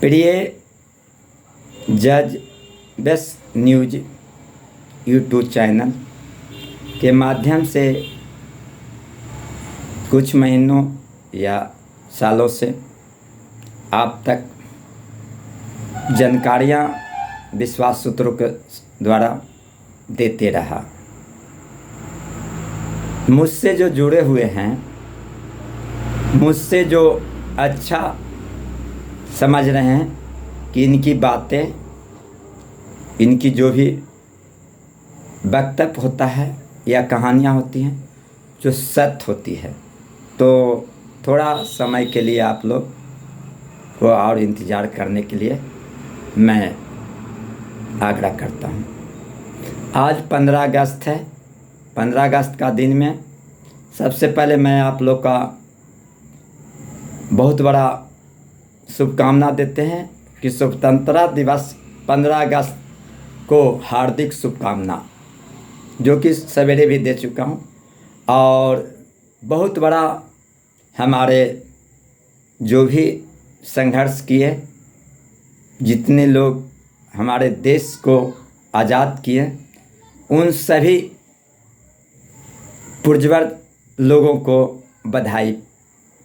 प्रिय जज best news YouTube channel के माध्यम से कुछ महीनों या सालों से आप तक जानकारियाँ विश्वास सूत्रों के द्वारा देते रहा। मुझसे जो जुड़े हुए हैं, मुझसे जो अच्छा समझ रहे हैं कि इनकी बातें, इनकी जो भी वक्तव्य होता है या कहानियाँ होती हैं जो सत्य होती है, तो थोड़ा समय के लिए आप लोग को और इंतज़ार करने के लिए मैं आग्रह करता हूँ। आज 15 अगस्त है। 15 अगस्त का दिन में सबसे पहले मैं आप लोग का बहुत बड़ा शुभकामना देते हैं कि स्वतंत्रता दिवस 15 अगस्त को हार्दिक शुभकामना, जो कि सवेरे भी दे चुका हूँ। और बहुत बड़ा हमारे जो भी संघर्ष किए, जितने लोग हमारे देश को आज़ाद किए, उन सभी पुरजोर लोगों को बधाई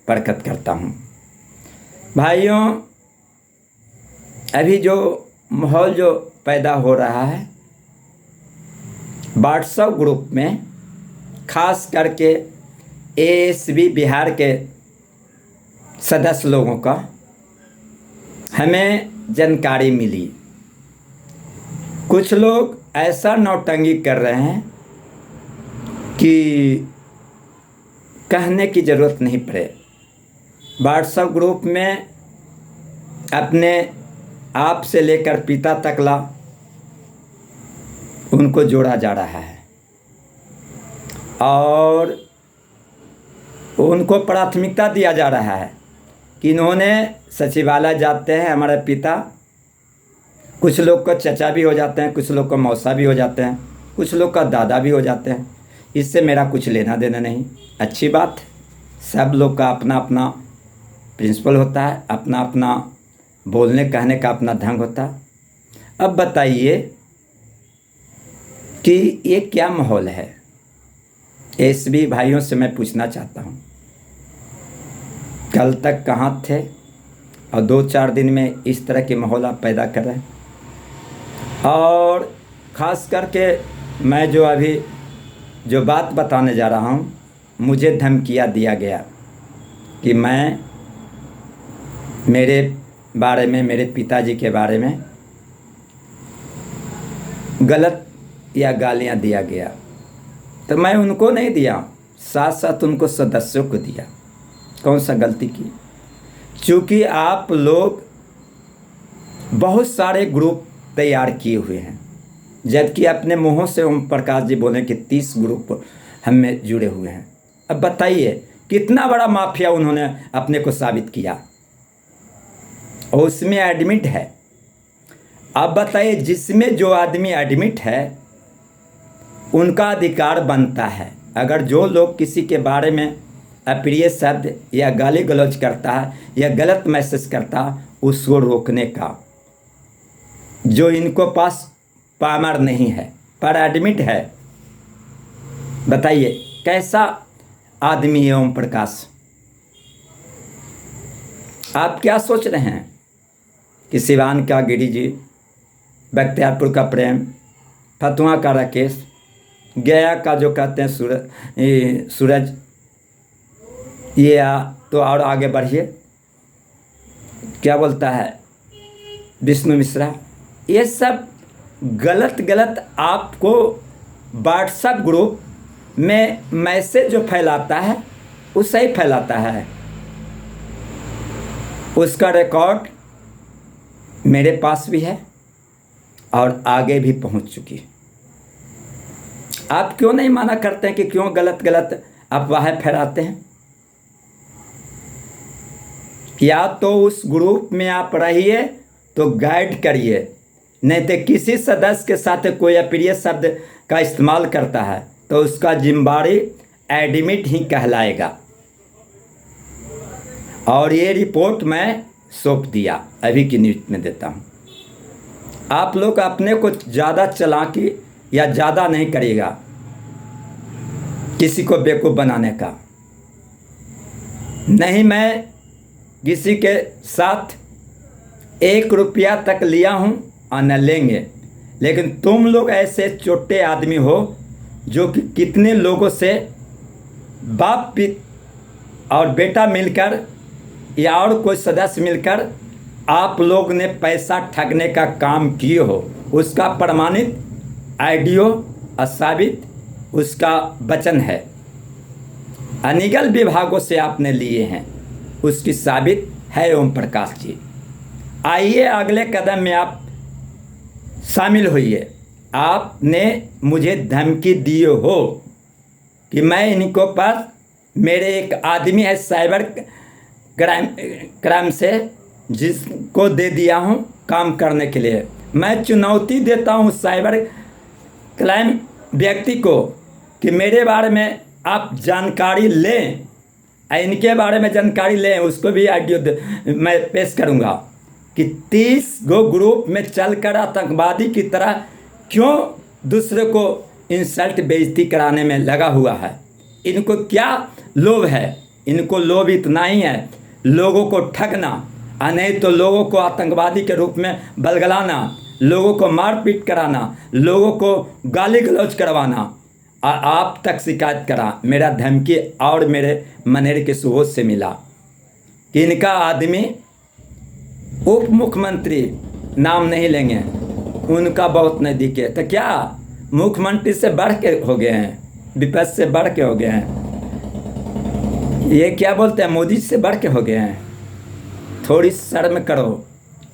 प्रकट करता हूँ। भाइयों, अभी जो माहौल जो पैदा हो रहा है व्हाट्सएप ग्रुप में, खास करके एएसबी बिहार के सदस्य लोगों का, हमें जानकारी मिली। कुछ लोग ऐसा नौटंकी कर रहे हैं कि कहने की ज़रूरत नहीं पड़े। व्हाट्सएप ग्रुप में अपने आप से लेकर पिता तकला उनको जोड़ा जा रहा है और उनको प्राथमिकता दिया जा रहा है कि इन्होंने सचिवालय जाते हैं हमारे पिता, कुछ लोग को चचा भी हो जाते हैं, कुछ लोग को मौसा भी हो जाते हैं, कुछ लोग का दादा भी हो जाते हैं। इससे मेरा कुछ लेना देना नहीं। अच्छी बात, सब लोग का अपना अपना प्रिंसिपल होता है, अपना अपना बोलने कहने का अपना ढंग होता है। अब बताइए कि ये क्या माहौल है। एसबी भाइयों से मैं पूछना चाहता हूँ, कल तक कहाँ थे और 2-4 दिन में इस तरह के माहौल आप पैदा कर रहे हैं। और ख़ास करके मैं जो अभी जो बात बताने जा रहा हूँ, मुझे धमकियाँ दिया गया कि मैं मेरे बारे में, मेरे पिताजी के बारे में गलत या गालियाँ दिया गया। तो मैं उनको नहीं दिया, साथ साथ उनको सदस्यों को दिया। कौन सा गलती की? चूँकि आप लोग बहुत सारे ग्रुप तैयार किए हुए हैं, जबकि अपने मुँहों से ओम प्रकाश जी बोले कि 30 ग्रुप हम में जुड़े हुए हैं। अब बताइए कितना बड़ा माफिया उन्होंने अपने को साबित किया और उसमें एडमिट है। अब बताइए, जिसमें जो आदमी एडमिट है उनका अधिकार बनता है, अगर जो लोग किसी के बारे में अप्रिय शब्द या गाली गलौज करता है या गलत मैसेज करता है, उसको रोकने का, जो इनको पास पावर नहीं है पर एडमिट है। बताइए कैसा आदमी है ओम प्रकाश? आप क्या सोच रहे हैं कि सिवान का गिरी जी, बख्तियारपुर का प्रेम, फतुहा का राकेश, गया का जो कहते हैं सूरज, ये तो और आगे बढ़िए, क्या बोलता है विष्णु मिश्रा, ये सब गलत आपको व्हाट्सएप ग्रुप में मैसेज जो फैलाता है वो सही फैलाता है। उसका रिकॉर्ड मेरे पास भी है और आगे भी पहुंच चुकी है। आप क्यों नहीं माना करते हैं कि क्यों गलत अफवाहें फैलाते हैं? या तो उस ग्रुप में आप रहिए तो गाइड करिए, नहीं तो किसी सदस्य के साथ कोई अप्रिय शब्द का इस्तेमाल करता है तो उसका जिम्मेदारी एडमिट ही कहलाएगा। और ये रिपोर्ट मैं सौंप दिया। अभी की न्यूज में देता हूँ। आप लोग अपने को ज़्यादा चालाकी या ज़्यादा नहीं करिएगा किसी को बेवकूफ़ बनाने का। नहीं, मैं किसी के साथ 1 रुपया तक लिया हूँ और न लेंगे, लेकिन तुम लोग ऐसे छोटे आदमी हो जो कि कितने लोगों से बाप और बेटा मिलकर या और कोई सदस्य मिलकर आप लोग ने पैसा ठगने का काम किए हो, उसका प्रमाणित ऑडियो और साबित उसका वचन है। अनिगल विभागों से आपने लिए हैं, उसकी साबित है ओम प्रकाश जी। आइए अगले कदम में आप शामिल होइए। आपने मुझे धमकी दिए हो कि मैं इनको पर मेरे एक आदमी है साइबर क्राइम से, जिसको दे दिया हूँ काम करने के लिए। मैं चुनौती देता हूँ साइबर क्राइम व्यक्ति को कि मेरे बारे में आप जानकारी लें, इनके बारे में जानकारी लें। उसको भी ऑडियो मैं पेश करूँगा कि 30 गो ग्रुप में चलकर आतंकवादी की तरह क्यों दूसरे को इंसल्ट बेइज्जती कराने में लगा हुआ है। इनको क्या लोभ है? इनको लोभ इतना ही है, लोगों को ठगना, और नहीं तो लोगों को आतंकवादी के रूप में बलगलाना, लोगों को मारपीट कराना, लोगों को गाली गलौज करवाना, और आप तक शिकायत करा। मेरा धमकी और मेरे मनेर के सुबोध से मिला कि इनका आदमी उप मुख्यमंत्री, नाम नहीं लेंगे, उनका बहुत नज़दीक है। तो क्या मुख्यमंत्री से बढ़ के हो गए हैं, विपक्ष से बढ़ के हो गए हैं, ये क्या बोलते हैं, मोदी से बढ़ के हो गए हैं। थोड़ी शर्म करो,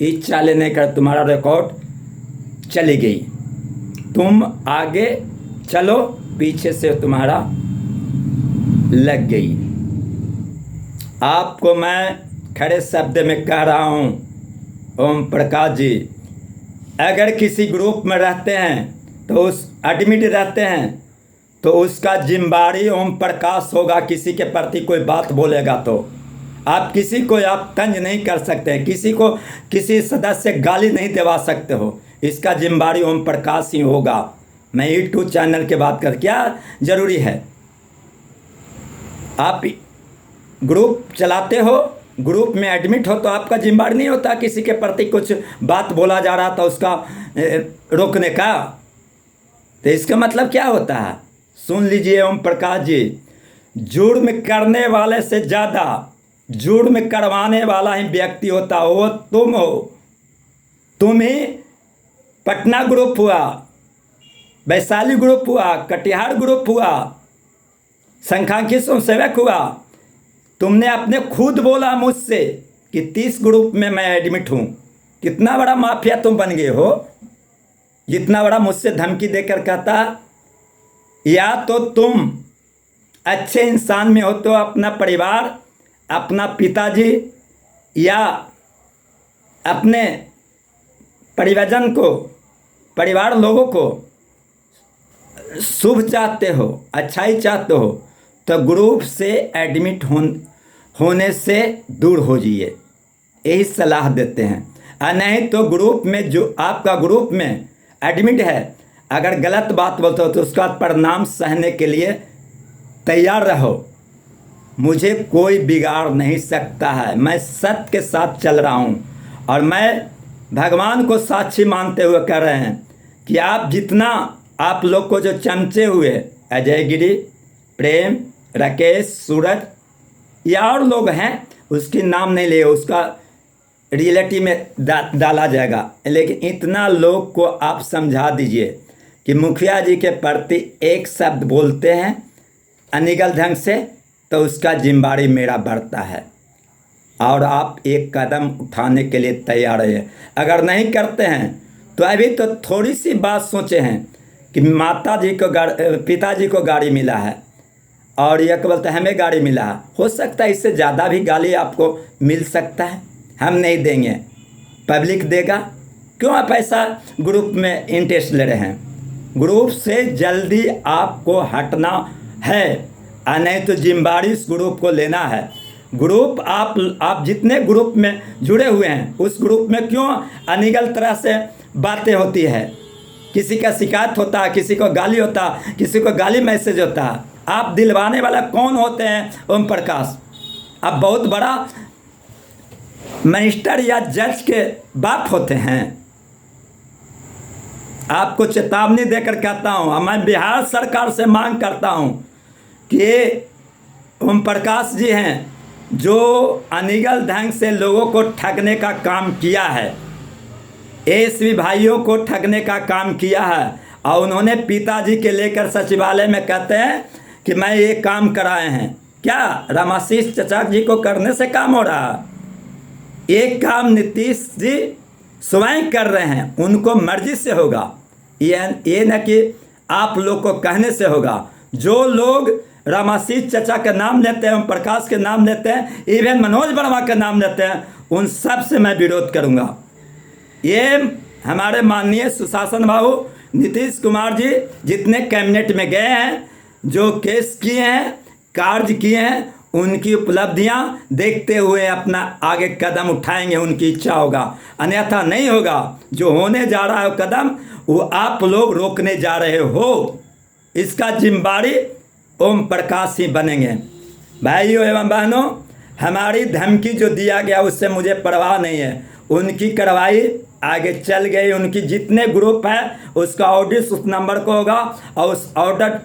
इच्छा लेने का तुम्हारा रिकॉर्ड चली गई, तुम आगे चलो, पीछे से तुम्हारा लग गई। आपको मैं खड़े शब्द में कह रहा हूँ, ओम प्रकाश जी, अगर किसी ग्रुप में रहते हैं तो उस एडमिट रहते हैं तो उसका जिम्मेदारी ओम प्रकाश होगा। किसी के प्रति कोई बात बोलेगा तो आप किसी को आप तंज नहीं कर सकते, किसी को किसी सदस्य गाली नहीं दिलवा सकते हो, इसका जिम्मेदारी ओम प्रकाश ही होगा। मैं यूट्यूब चैनल के बात कर, क्या ज़रूरी है आप ग्रुप चलाते हो, ग्रुप में एडमिट हो तो आपका जिम्मेदारी नहीं होता किसी के प्रति कुछ बात बोला जा रहा था उसका रोकने का। तो इसका मतलब क्या होता है? सुन लीजिए ओम प्रकाश जी, जुर्म करने वाले से ज़्यादा जुर्म करवाने वाला ही व्यक्ति होता हो, वो तुम हो। तुम ही पटना ग्रुप हुआ, वैशाली ग्रुप हुआ, कटिहार ग्रुप हुआ, संख्यांकी स्वयंसेवक हुआ। तुमने अपने खुद बोला मुझसे कि 30 ग्रुप में मैं एडमिट हूँ। कितना बड़ा माफिया तुम बन गए हो, जितना बड़ा मुझसे धमकी देकर कहता। या तो तुम अच्छे इंसान में हो तो अपना परिवार, अपना पिताजी या अपने परिवारजन को, परिवार लोगों को शुभ चाहते हो, अच्छाई चाहते हो, तो ग्रुप से एडमिट होने से दूर हो जाइए, यही सलाह देते हैं। और नहीं तो ग्रुप में जो आपका ग्रुप में एडमिट है, अगर गलत बात बोलते हो तो उसका परिणाम सहने के लिए तैयार रहो। मुझे कोई बिगाड़ नहीं सकता है, मैं सत्य के साथ चल रहा हूँ। और मैं भगवान को साक्षी मानते हुए कह रहे हैं कि आप जितना, आप लोग को जो चमचे हुए अजय गिरी, प्रेम, राकेश, सूरज या और लोग हैं, उसकी नाम नहीं ले, उसका रियलिटी में डाला जाएगा। लेकिन इतना लोग को आप समझा दीजिए कि मुखिया जी के प्रति एक शब्द बोलते हैं अनिगल ढंग से तो उसका जिम्मेदारी मेरा बढ़ता है, और आप एक कदम उठाने के लिए तैयार है। अगर नहीं करते हैं तो अभी तो थोड़ी सी बात सोचे हैं कि माता जी को पिताजी को गाड़ी मिला है और यह बोलते हैं हमें गाड़ी मिला है। हो सकता है इससे ज़्यादा भी गाली आपको मिल सकता है, हम नहीं देंगे, पब्लिक देगा। क्यों आप ऐसा ग्रुप में इंटरेस्ट ले रहे हैं? ग्रुप से जल्दी आपको हटना है, और नहीं तो जिम्मेदारी इस ग्रुप को लेना है। ग्रुप आप जितने ग्रुप में जुड़े हुए हैं उस ग्रुप में क्यों अनिगल तरह से बातें होती है, किसी का शिकायत होता है, किसी को गाली होता है, किसी को गाली मैसेज होता है। आप दिलवाने वाला कौन होते हैं? ओम प्रकाश। आप बहुत बड़ा मिनिस्टर या जज के बाप होते हैं। आपको चेतावनी देकर कहता हूं, मैं बिहार सरकार से मांग करता हूं कि ओम प्रकाश जी हैं जो अनिगल ढंग से लोगों को ठगने का काम किया है, एसवी भाइयों को ठगने का काम किया है, और उन्होंने पिताजी के लेकर सचिवालय में कहते हैं कि मैं ये काम कराए हैं। क्या रामाशीष चचा जी को करने से काम हो रहा? एक काम नीतीश जी स्वयं कर रहे हैं, उनको मर्जी से होगा, ये न कि आप लोग को कहने से होगा। जो लोग रामाशीष चचा का नाम लेते हैं, ओम प्रकाश के नाम लेते हैं, इवन मनोज वर्मा का नाम लेते हैं, उन सब से मैं विरोध करूंगा। ये हमारे माननीय सुशासन बाबू नीतीश कुमार जी जितने कैबिनेट में गए हैं, जो केस किए हैं, कार्य किए हैं, उनकी उपलब्धियां देखते हुए अपना आगे कदम उठाएंगे, उनकी इच्छा होगा, अन्यथा नहीं होगा। जो होने जा रहा है कदम वो आप लोग रोकने जा रहे हो, इसका जिम्मेदारी ओम प्रकाश ही बनेंगे। भाइयों एवं बहनों, हमारी धमकी जो दिया गया उससे मुझे परवाह नहीं है। उनकी कार्रवाई आगे चल गई, उनकी जितने ग्रुप है उसका ऑडिट उस नंबर को होगा, और उस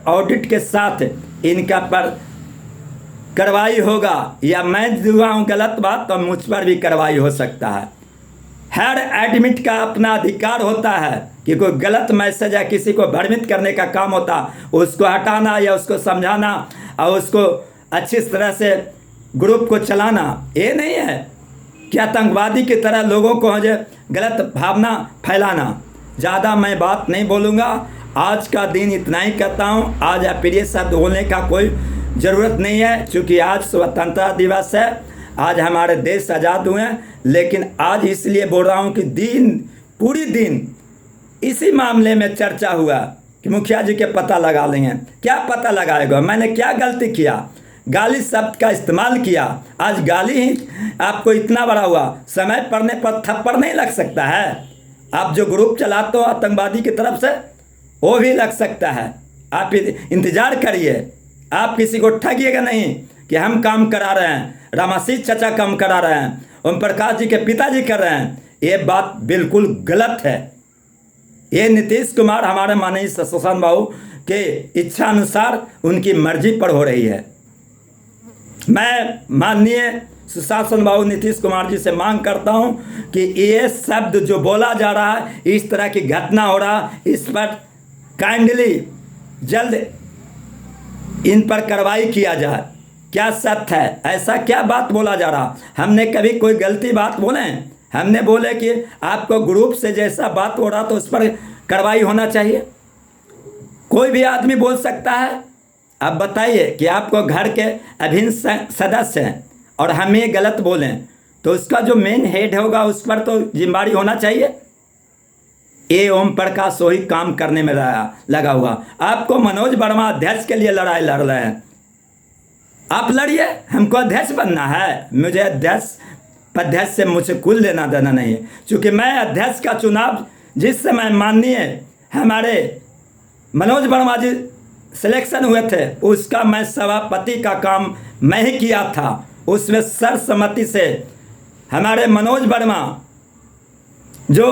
ऑडिट के साथ इनका पर कार्रवाई होगा। या मैं दुआ हूँ गलत बात तो मुझ पर भी कार्रवाई हो सकता है। हर एडमिट का अपना अधिकार होता है कि कोई गलत मैसेज या किसी को भ्रमित करने का काम होता, उसको हटाना या उसको समझाना और उसको अच्छी तरह से ग्रुप को चलाना। ये नहीं है कि आतंकवादी की तरह लोगों को जो गलत भावना फैलाना। ज़्यादा मैं बात नहीं बोलूँगा, आज का दिन इतना ही कहता हूँ। आज अप्रिय शब्द बोलने का कोई ज़रूरत नहीं है, क्योंकि आज स्वतंत्रता दिवस है, आज हमारे देश आज़ाद हुए हैं। लेकिन आज इसलिए बोल रहा हूँ कि पूरी दिन इसी मामले में चर्चा हुआ कि मुखिया जी के पता लगा लेंगे। क्या पता लगाएगा? मैंने क्या गलती किया? गाली शब्द का इस्तेमाल किया, आज गाली ही आपको इतना बड़ा हुआ। समय पड़ने पर थप्पड़ नहीं लग सकता है? आप जो ग्रुप चलाते हो आतंकवादी की तरफ से, वो भी लग सकता है। आप इंतजार करिए, आप किसी को ठगिएगा नहीं कि हम काम करा रहे हैं, रामाशीष चचा काम करा रहे हैं, ओम प्रकाश जी के पिताजी कर रहे हैं। ये बात बिल्कुल गलत है। ये नीतीश कुमार हमारे माननीय सुशासन बाबू के इच्छा अनुसार उनकी मर्जी पर हो रही है। मैं माननीय सुशासन बाबू नीतीश कुमार जी से मांग करता हूं कि ये शब्द जो बोला जा रहा है, इस तरह की घटना हो रहा, इस पर काइंडली जल्द इन पर कार्रवाई किया जाए। क्या सत्य है? ऐसा क्या बात बोला जा रहा? हमने कभी कोई गलती बात बोले? हमने बोले कि आपको ग्रुप से जैसा बात हो रहा तो उस पर कार्रवाई होना चाहिए। कोई भी आदमी बोल सकता है। अब बताइए कि आपको घर के अभिन्न सदस्य हैं और हम ये गलत बोलें तो उसका जो मेन हेड होगा उस पर तो जिम्मेदारी होना चाहिए। ये ओम प्रकाश वही काम करने में लगा हुआ। आपको मनोज वर्मा अध्यक्ष के लिए लड़ाई लड़ रहे हैं, आप लड़िए। हमको अध्यक्ष बनना है, मुझे अध्यक्ष से मुझे कुल लेना देना नहीं है। क्योंकि मैं अध्यक्ष का चुनाव जिस समय माननीय हमारे मनोज वर्मा जी सिलेक्शन हुए थे, उसका मैं सभापति का काम मैं ही किया था। उसमें सर्वसम्मति से हमारे मनोज वर्मा जो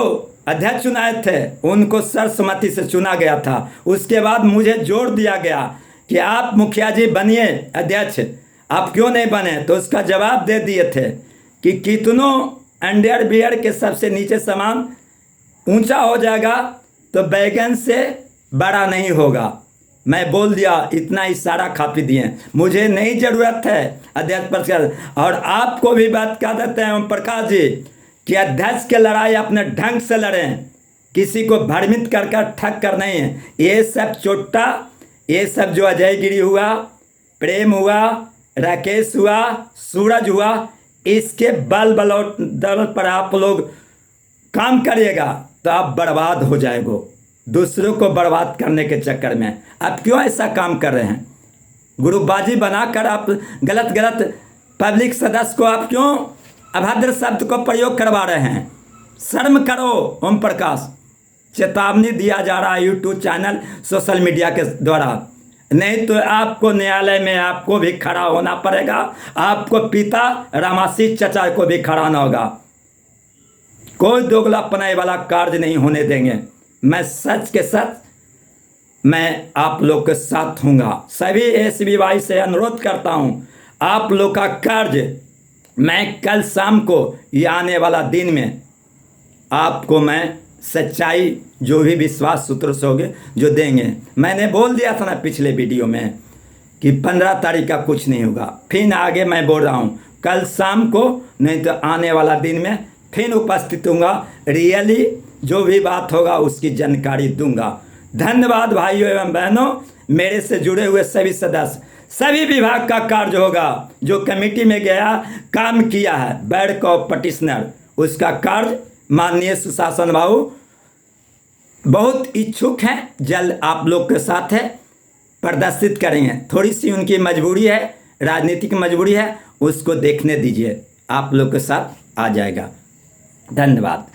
अध्यक्ष चुनाए थे उनको सर्वसम्मति से चुना गया था। उसके बाद मुझे जोर दिया गया कि आप मुखिया जी बनिए अध्यक्ष, आप क्यों नहीं बने? तो उसका जवाब दे दिए थे कि कितनों अंडरवियर के सबसे नीचे सामान ऊंचा हो जाएगा तो बैगन से बड़ा नहीं होगा। मैं बोल दिया, इतना इशारा काफी दिए। मुझे नहीं जरूरत है अध्यक्ष पद का। और आपको भी बात कह देते हैं ओम प्रकाश जी कि अध्यक्ष की लड़ाई अपने ढंग से लड़ें, किसी को भ्रमित कर ठग कर नहीं है। ये सब चोट्टा, ये सब जो अजय गिरी हुआ, प्रेम हुआ, राकेश हुआ, सूरज हुआ, इसके दल पर आप लोग काम करिएगा तो आप बर्बाद हो जाएगो। दूसरों को बर्बाद करने के चक्कर में आप क्यों ऐसा काम कर रहे हैं? ग्रुपबाजी बनाकर आप गलत पब्लिक सदस्य को आप क्यों अभद्र शब्द को प्रयोग करवा रहे हैं? शर्म करो ओम प्रकाश। चेतावनी दिया जा रहा है यूट्यूब चैनल सोशल मीडिया के द्वारा, नहीं तो आपको न्यायालय में आपको भी खड़ा होना पड़ेगा, आपको पिता रामाशीष चचा को भी खड़ा होना होगा। कोई दोगलापनाई वाला कार्य नहीं होने देंगे। मैं सच के सच मैं आप लोग के साथ हूँगा। सभी एसबी भाई से अनुरोध करता हूँ, आप लोग का कार्य मैं कल शाम को या आने वाला दिन में आपको मैं सच्चाई जो भी विश्वास सूत्र से होगे जो देंगे। मैंने बोल दिया था ना पिछले वीडियो में कि 15 तारीख का कुछ नहीं होगा, फिर आगे मैं बोल रहा हूँ कल शाम को नहीं तो आने वाला दिन में फिर उपस्थित होऊंगा, रियली जो भी बात होगा उसकी जानकारी दूंगा। धन्यवाद भाइयों एवं बहनों, मेरे से जुड़े हुए सभी सदस्य। सभी विभाग का कार्य होगा जो कमेटी में गया काम किया है बैड कॉप पटिशनर, उसका कार्य माननीय सुशासन बाबू बहुत इच्छुक हैं, जल्द आप लोग के साथ है प्रदर्शित करेंगे। थोड़ी सी उनकी मजबूरी है, राजनीतिक मजबूरी है, उसको देखने दीजिए, आप लोग के साथ आ जाएगा। धन्यवाद।